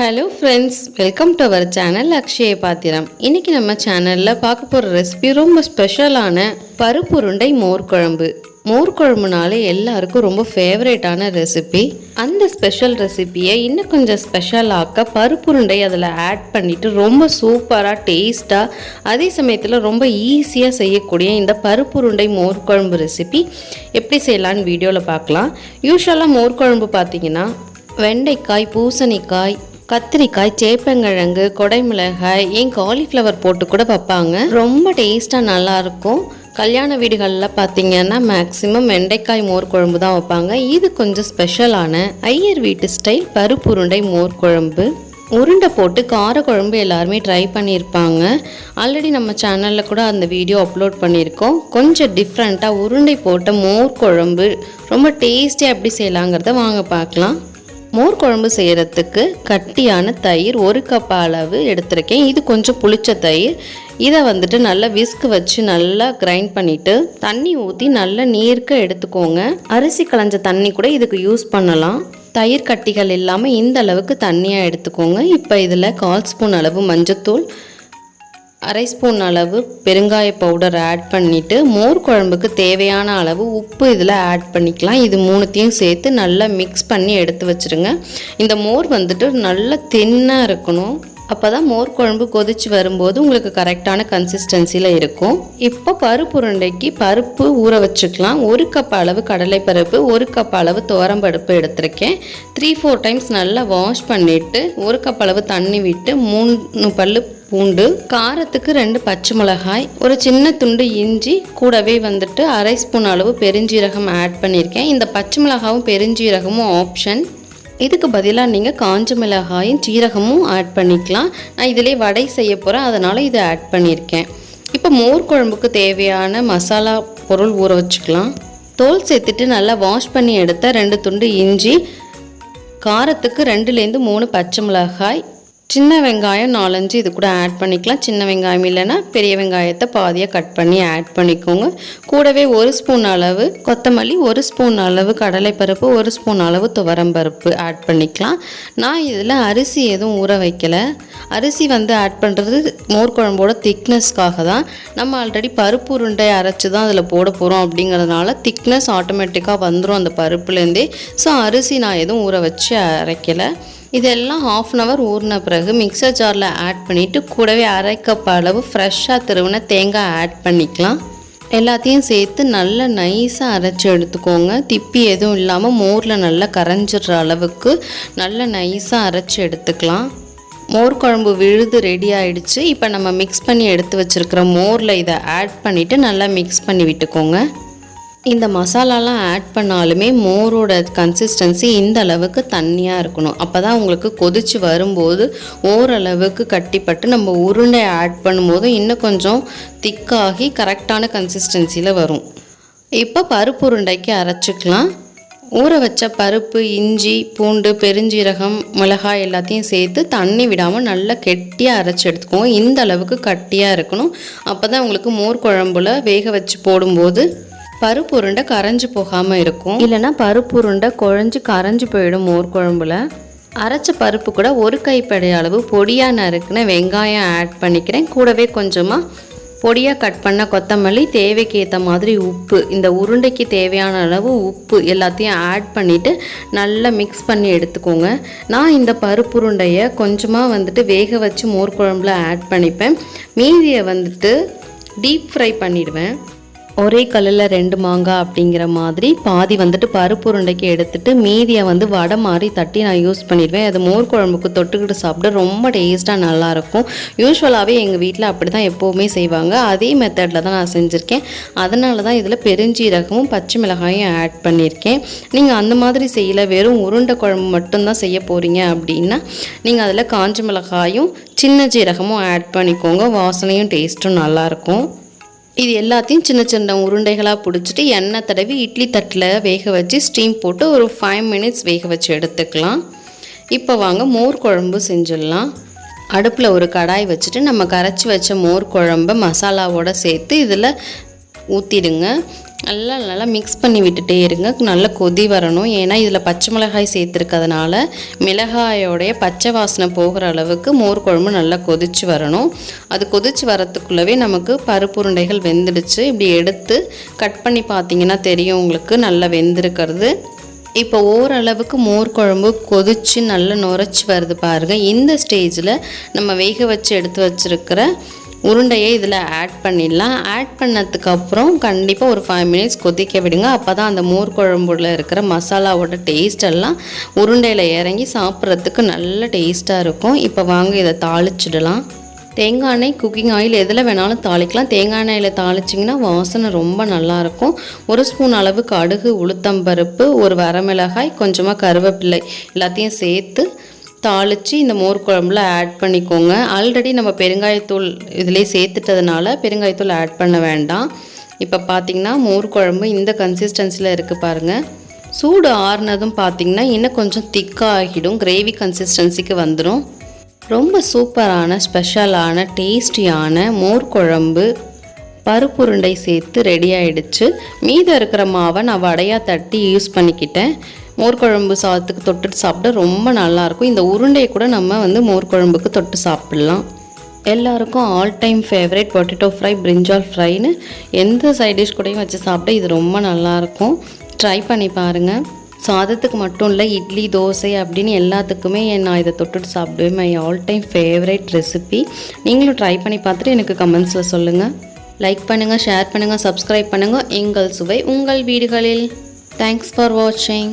Hello friends, welcome to our channel Akshaya Pathram. இன்றைக்கி நம்ம சேனலில் பார்க்க போகிற ரெசிபி ரொம்ப ஸ்பெஷலான பருப்புருண்டை மோர் குழம்பு. மோர் குழம்புனாலே எல்லாருக்கும் ரொம்ப ஃபேவரேட்டான ரெசிபி. அந்த ஸ்பெஷல் ரெசிபியை இன்னும் கொஞ்சம் ஸ்பெஷல் ஆக்க பருப்புருண்டை அதில் ஆட் பண்ணிவிட்டு ரொம்ப சூப்பராக டேஸ்ட்டாக அதே சமயத்தில் ரொம்ப ஈஸியாக செய்யக்கூடிய இந்த பருப்புருண்டை மோர் குழம்பு ரெசிபி எப்படி செய்யலான்னு வீடியோவில் பார்க்கலாம். யூஸ்வலாக மோர் குழம்பு பார்த்திங்கன்னா வெண்டைக்காய், பூசணிக்காய், கத்திரிக்காய், சேப்பங்கிழங்கு, கொடைமிளகாய், ஏன் காலிஃப்ளவர் போட்டு கூட வைப்பாங்க. ரொம்ப டேஸ்ட்டாக நல்லாயிருக்கும். கல்யாண வீடுகளில் பார்த்திங்கன்னா மேக்ஸிமம் வெண்டைக்காய் மோர் குழம்பு தான் வைப்பாங்க. இது கொஞ்சம் ஸ்பெஷலான ஐயர் வீட்டு ஸ்டைல் பருப்புருண்டை மோர் குழம்பு. உருண்டை போட்டு கார குழம்பு எல்லாருமே ட்ரை பண்ணியிருப்பாங்க. ஆல்ரெடி நம்ம சேனலில் கூட அந்த வீடியோ அப்லோட் பண்ணியிருக்கோம். கொஞ்சம் டிஃப்ரெண்ட்டாக உருண்டை போட்ட மோர் குழம்பு ரொம்ப டேஸ்டியாக எப்படி செய்யலாங்கிறத வாங்க பார்க்கலாம். மோர் குழம்பு செய்கிறதுக்கு கட்டியான தயிர் 1 கப் அளவு எடுத்திருக்கேன். இது கொஞ்சம் புளிச்ச தயிர். இதை நல்லா விஸ்க் வச்சு நல்லா கிரைண்ட் பண்ணிவிட்டு தண்ணி ஊற்றி நல்லா நீர்க்க எடுத்துக்கோங்க. அரிசி களைஞ்ச தண்ணி கூட இதுக்கு யூஸ் பண்ணலாம். தயிர் கட்டிகள் இல்லாமல் இந்த அளவுக்கு தண்ணியாக எடுத்துக்கோங்க. இப்போ இதில் 1/4 ஸ்பூன் அளவு மஞ்சத்தூள், 1/2 ஸ்பூன் அளவு பெருங்காய பவுடர் ஆட் பண்ணிவிட்டு மோர் குழம்புக்கு தேவையான அளவு உப்பு இதில் ஆட் பண்ணிக்கலாம். இது மூணுத்தையும் சேர்த்து நல்லா மிக்ஸ் பண்ணி எடுத்து வச்சுருங்க. இந்த மோர் நல்லா தின்னாக இருக்கணும். அப்போ தான் மோர் குழம்பு கொதிச்சு வரும்போது உங்களுக்கு கரெக்டான கன்சிஸ்டன்சியில் இருக்கும். இப்போ பருப்புருண்டைக்கு பருப்பு ஊற வச்சுக்கலாம். 1 கப் அளவு கடலைப்பருப்பு, 1 கப் அளவு துவரம்பருப்பு எடுத்திருக்கேன். 3-4 டைம்ஸ் நல்லா வாஷ் பண்ணிவிட்டு 1 கப் அளவு தண்ணி விட்டு 3 பல்லு பூண்டு, காரத்துக்கு 2 பச்சை மிளகாய், ஒரு சின்ன துண்டு இஞ்சி, கூடவே 1/2 ஸ்பூன் அளவு பெருஞ்சீரகம் ஆட் பண்ணியிருக்கேன். இந்த பச்சை மிளகாவும் பெருஞ்சீரகமும் ஆப்ஷன். இதுக்கு பதிலாக நீங்கள் காஞ்ச மிளகாயும் சீரகமும் ஆட் பண்ணிக்கலாம். நான் இதிலே வடை செய்ய போகிறேன், அதனால் இதை ஆட் பண்ணியிருக்கேன். இப்போ மோர் குழம்புக்கு தேவையான மசாலா பொருள் ஊற வச்சுக்கலாம். தோல் சேர்த்துட்டு நல்லா வாஷ் பண்ணி எடுத்த 2 துண்டு இஞ்சி, காரத்துக்கு 2-3 பச்சை மிளகாய், சின்ன வெங்காயம் 4-5 இது கூட ஆட் பண்ணிக்கலாம். சின்ன வெங்காயம் இல்லைன்னா பெரிய வெங்காயத்தை பாதியாக கட் பண்ணி ஆட் பண்ணிக்கோங்க. கூடவே 1 ஸ்பூன் அளவு கொத்தமல்லி, 1 ஸ்பூன் அளவு கடலைப்பருப்பு, 1 ஸ்பூன் அளவு துவரம்பருப்பு ஆட் பண்ணிக்கலாம். நான் இதில் அரிசி எதுவும் ஊற வைக்கலை. அரிசி ஆட் பண்ணுறது மோர் குழம்போட திக்னஸ்க்காக தான். நம்ம ஆல்ரெடி பருப்பு உருண்டை அரைச்சி தான் அதில் போட போகிறோம். அப்படிங்கிறதுனால திக்னஸ் ஆட்டோமேட்டிக்காக வந்துடும் அந்த பருப்புலேருந்தே. ஸோ அரிசி நான் எதுவும் ஊற வச்சு அரைக்கலை. இதெல்லாம் 1/2 hour ஊறின பிறகு மிக்சர் ஜாரில் ஆட் பண்ணிவிட்டு கூடவே 1/2 கப் அளவு ஃப்ரெஷ்ஷாக திருவின தேங்காய் ஆட் பண்ணிக்கலாம். எல்லாத்தையும் சேர்த்து நல்லா நைஸாக அரைச்சி எடுத்துக்கோங்க. திப்பி எதுவும் இல்லாமல் மோரில் நல்லா கரைஞ்சிடுற அளவுக்கு நல்லா நைஸாக அரைச்சி எடுத்துக்கலாம். மோர் குழம்பு விழுது ரெடி ஆகிடுச்சு. இப்போ நம்ம மிக்ஸ் பண்ணி எடுத்து வச்சுருக்கிற மோரில் இதை ஆட் பண்ணிவிட்டு நல்லா மிக்ஸ் பண்ணி விட்டுக்கோங்க. இந்த மசாலாலாம் ஆட் பண்ணாலுமே மோரோட கன்சிஸ்டன்சி இந்த அளவுக்கு தண்ணியாக இருக்கணும். அப்போ தான் உங்களுக்கு கொதிச்சு வரும்போது ஓரளவுக்கு கட்டிப்பட்டு நம்ம உருண்டை ஆட் பண்ணும்போது இன்னும் கொஞ்சம் திக்காகி கரெக்டான கன்சிஸ்டன்சியில் வரும். இப்போ பருப்பு உருண்டைக்கு அரைச்சிக்கலாம். ஊற வச்ச பருப்பு, இஞ்சி, பூண்டு, பெருஞ்சீரகம், மிளகாய் எல்லாத்தையும் சேர்த்து தண்ணி விடாமல் நல்லா கெட்டியாக அரைச்சி எடுத்துக்கோங்க. இந்த அளவுக்கு கட்டியாக இருக்கணும். அப்போ தான் உங்களுக்கு மோர் குழம்புல வேக வச்சு போடும்போது பருப்பு உருண்டை கரைஞ்சி போகாமல் இருக்கும். இல்லைனா பருப்பு உருண்டை குழஞ்சி கரைஞ்சி போயிடும். மோர் குழம்புல அரைச்ச பருப்பு கூட 1 கைப்பிடி அளவு பொடியாக நறுக்குன வெங்காயம் ஆட் பண்ணிக்கிறேன். கூடவே கொஞ்சமாக பொடியாக கட் பண்ண கொத்தமல்லி, தேவைக்கு ஏற்ற மாதிரி உப்பு, இந்த உருண்டைக்கு தேவையான அளவு உப்பு எல்லாத்தையும் ஆட் பண்ணிவிட்டு நல்லா மிக்ஸ் பண்ணி எடுத்துக்கோங்க. நான் இந்த பருப்பு உருண்டையை கொஞ்சமாக வேக வச்சு மோர் குழம்புல ஆட் பண்ணிப்பேன். மீதியை டீப் ஃப்ரை பண்ணிடுவேன். ஒரே கல்லில் 2 மாங்காய் அப்படிங்கிற மாதிரி பாதி பருப்பு உருண்டைக்கு எடுத்துகிட்டு மீதியை வடை மாதிரி தட்டி நான் யூஸ் பண்ணிடுவேன். அது மோர் குழம்புக்கு தொட்டுக்கிட்டு சாப்பிட ரொம்ப டேஸ்ட்டாக நல்லாயிருக்கும். யூஸ்வலாகவே எங்கள் வீட்டில் அப்படி தான் எப்போவுமே செய்வாங்க. அதே மெத்தடில் தான் நான் செஞ்சுருக்கேன். அதனால தான் இதில் பெருஞ்சீரகமும் பச்சை மிளகாயும் ஆட் பண்ணியிருக்கேன். நீங்கள் அந்த மாதிரி செய்யலை, வெறும் உருண்டை குழம்பு மட்டும்தான் செய்ய போகிறீங்க அப்படின்னா நீங்கள் அதில் காஞ்ச மிளகாயும் சின்ன ஜீரகமும் ஆட் பண்ணிக்கோங்க. வாசனையும் டேஸ்ட்டும் நல்லாயிருக்கும். இது எல்லாத்தையும் சின்ன சின்ன உருண்டைகளாக பிடிச்சிட்டு எண்ணெய் தடவி இட்லி தட்டில் வேக வச்சு ஸ்டீம் போட்டு ஒரு 5 minutes வேக வச்சு எடுத்துக்கலாம். இப்போ வாங்க மோர் குழம்பு செஞ்சிடலாம். அடுப்பில் ஒரு கடாய் வச்சுட்டு நம்ம கரைச்சி வச்ச மோர் குழம்பை மசாலாவோடு சேர்த்து இதில் ஊற்றிடுங்க. நல்லா மிக்ஸ் பண்ணி விட்டுட்டே இருங்க. நல்லா கொதி வரணும். ஏன்னா இதில் பச்சை மிளகாய் சேர்த்துருக்கிறதுனால மிளகாயோடைய பச்சை வாசனை போகிற அளவுக்கு மோர் குழம்பு நல்லா கொதிச்சு வரணும். அது கொதிச்சு வரத்துக்குள்ளவே நமக்கு பருப்பு உருண்டைகள் வெந்துடுச்சு. இப்படி எடுத்து கட் பண்ணி பார்த்தீங்கன்னா தெரியும் உங்களுக்கு நல்லா வெந்திருக்கிறது. இப்போ ஓரளவுக்கு மோர் குழம்பு கொதிச்சு நல்லா நுரைச்சி வருது பாருங்கள். இந்த ஸ்டேஜில் நம்ம வேக வச்சு எடுத்து வச்சுருக்கிற உருண்டையை இதில் ஆட் பண்ணிடலாம். ஆட் பண்ணதுக்கப்புறம் கண்டிப்பாக ஒரு 5 மினிட்ஸ் கொதிக்க விடுங்க. அப்போ தான் அந்த மோர் குழம்புல இருக்கிற மசாலாவோட டேஸ்ட் எல்லாம் உருண்டையில் இறங்கி சாப்பிட்றதுக்கு நல்ல டேஸ்ட்டாக இருக்கும். இப்போ வாங்க இதை தாளிச்சிடலாம். தேங்காய் எண்ணெய், குக்கிங் ஆயில் எதில் வேணாலும் தாளிக்கலாம். தேங்காய் எண்ணெயில் தாளிச்சிங்கன்னா வாசனை ரொம்ப நல்லாயிருக்கும். 1 ஸ்பூன் அளவு கடுகு, உளுத்தம்பருப்பு, ஒரு வரமிளகாய், கொஞ்சமாக கருவேப்பிலை எல்லாத்தையும் சேர்த்து தாளித்து இந்த மோர் குழம்புல ஆட் பண்ணிக்கோங்க. ஆல்ரெடி நம்ம பெருங்காயத்தூள் இதிலே சேர்த்துட்டதுனால பெருங்காயத்தூள் ஆட் பண்ண வேண்டாம். இப்போ பார்த்திங்கன்னா மோர் குழம்பு இந்த கன்சிஸ்டன்சியில் இருக்குது பாருங்கள். சூடு ஆறுனதும் பார்த்திங்கன்னா இன்னும் கொஞ்சம் திக்காக ஆகிடும், கிரேவி கன்சிஸ்டன்சிக்கு வந்துடும். ரொம்ப சூப்பரான ஸ்பெஷலான டேஸ்டியான மோர் குழம்பு பருப்பு உருண்டை சேர்த்து ரெடி ஆகிடுச்சு. மீதம் இருக்கிற மாவை நான் வடையாக தட்டி யூஸ் பண்ணிக்கிட்டேன். மோர் குழம்பு சாதத்துக்கு தொட்டு சாப்பிட ரொம்ப நல்லாயிருக்கும். இந்த உருண்டையை கூட நம்ம மோர் குழம்புக்கு தொட்டு சாப்பிட்லாம். எல்லாருக்கும் all time favourite potato fry, பிரிஞ்சால் ஃப்ரைன்னு எந்த சைட் டிஷ் கூடயும் வச்சு சாப்பிட இது ரொம்ப நல்லாயிருக்கும். ட்ரை பண்ணி பாருங்கள். சாதத்துக்கு மட்டும் இல்லை, இட்லி, தோசை அப்படின்னு எல்லாத்துக்குமே நான் இதை தொட்டுட்டு சாப்பிடுவேன். My all time favourite recipe. நீங்களும் ட்ரை பண்ணி பார்த்துட்டு எனக்கு கமெண்ட்ஸில் சொல்லுங்கள். லைக் பண்ணுங்கள், ஷேர் பண்ணுங்கள், சப்ஸ்கிரைப் பண்ணுங்கள். எங்கள் சுவை உங்கள் வீடுகளில். தேங்க்ஸ் ஃபார் வாட்சிங்.